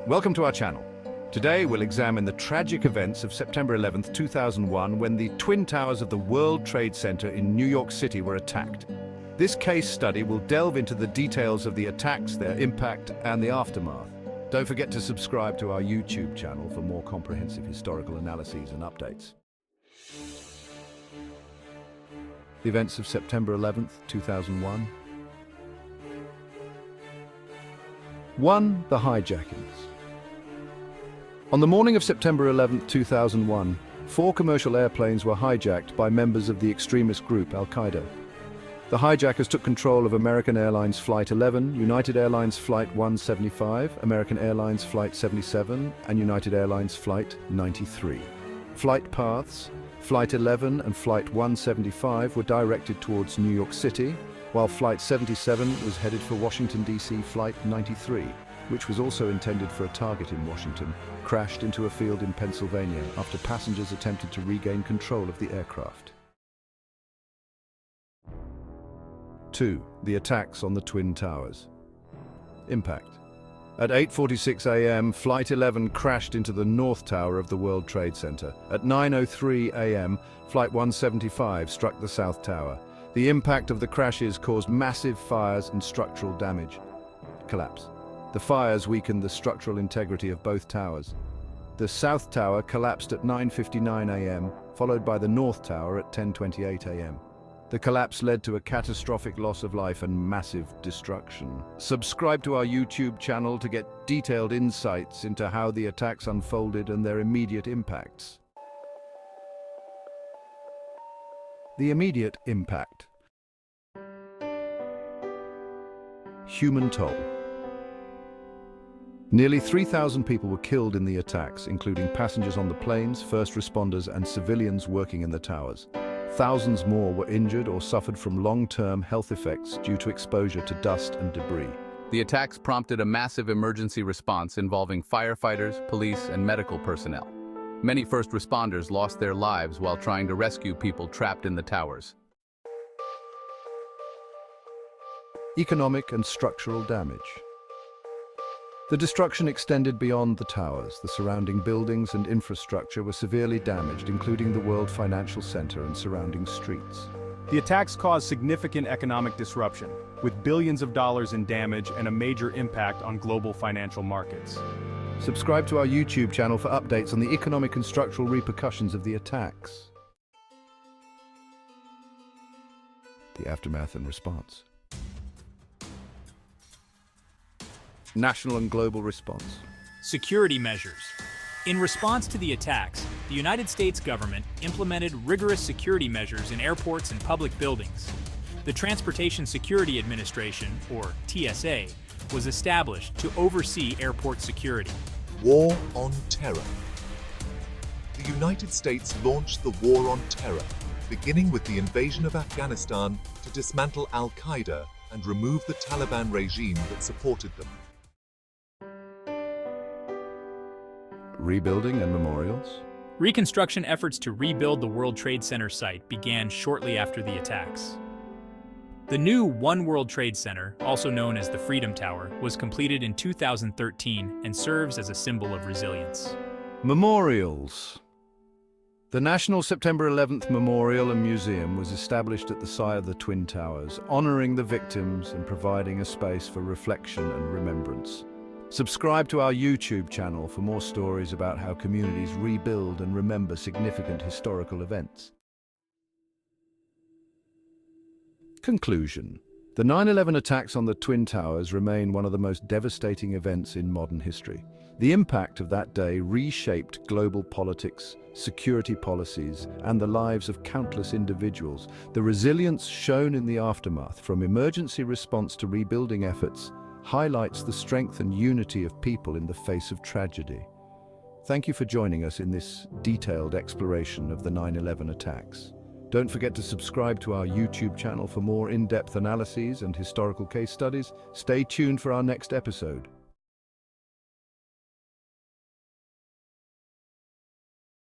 Welcome to our channel. Today we'll examine the tragic events of September 11th, 2001 when the Twin Towers of the World Trade Center in New York City were attacked. This case study will delve into the details of the attacks, their impact, and the aftermath. Don't forget to subscribe to our YouTube channel for more comprehensive historical analyses and updates. The events of September 11th, 2001. 1. The hijackings. On the morning of September 11, 2001, 4 commercial airplanes were hijacked by members of the extremist group Al-Qaeda. The hijackers took control of American Airlines Flight 11, United Airlines Flight 175, American Airlines Flight 77, and United Airlines Flight 93. Flight paths, Flight 11 and Flight 175 were directed towards New York City, while Flight 77 was headed for Washington, D.C. Flight 93, which was also intended for a target in Washington, crashed into a field in Pennsylvania after passengers attempted to regain control of the aircraft. 2. The attacks on the Twin Towers. Impact. At 8:46 a.m., Flight 11 crashed into the North Tower of the World Trade Center. At 9:03 a.m., Flight 175 struck the South Tower. The impact of the crashes caused massive fires and structural damage. Collapse. The fires weakened the structural integrity of both towers. The South Tower collapsed at 9:59 a.m., followed by the North Tower at 10:28 a.m. The collapse led to a catastrophic loss of life and massive destruction. Subscribe to our YouTube channel to get detailed insights into how the attacks unfolded and their immediate impacts. The immediate impact. Human toll. Nearly 3,000 people were killed in the attacks, including passengers on the planes, first responders, and civilians working in the towers. Thousands more were injured or suffered from long-term health effects due to exposure to dust and debris. The attacks prompted a massive emergency response involving firefighters, police, and medical personnel. Many first responders lost their lives while trying to rescue people trapped in the towers. Economic and structural damage. The destruction extended beyond the towers. The surrounding buildings and infrastructure were severely damaged, including the World Financial Center and surrounding streets. The attacks caused significant economic disruption, with billions of dollars in damage and a major impact on global financial markets. Subscribe to our YouTube channel for updates on the economic and structural repercussions of the attacks. The aftermath and response. National and global response. Security measures. In response to the attacks, the United States government implemented rigorous security measures in airports and public buildings. The Transportation Security Administration, or TSA, was established to oversee airport security. War on Terror. The United States launched the War on Terror, beginning with the invasion of Afghanistan to dismantle Al-Qaeda and remove the Taliban regime that supported them. Rebuilding and memorials. Reconstruction efforts to rebuild the World Trade Center site began shortly after the attacks. The new One World Trade Center, also known as the Freedom Tower, was completed in 2013 and serves as a symbol of resilience. Memorials. The National September 11th Memorial and Museum was established at the site of the Twin Towers, honoring the victims and providing a space for reflection and remembrance. Subscribe to our YouTube channel for more stories about how communities rebuild and remember significant historical events. Conclusion. The 9/11 attacks on the Twin Towers remain one of the most devastating events in modern history. The impact of that day reshaped global politics, security policies, and the lives of countless individuals. The resilience shown in the aftermath, from emergency response to rebuilding efforts, highlights the strength and unity of people in the face of tragedy. Thank you for joining us in this detailed exploration of the 9/11 attacks. Don't forget to subscribe to our YouTube channel for more in-depth analyses and historical case studies. Stay tuned for our next episode.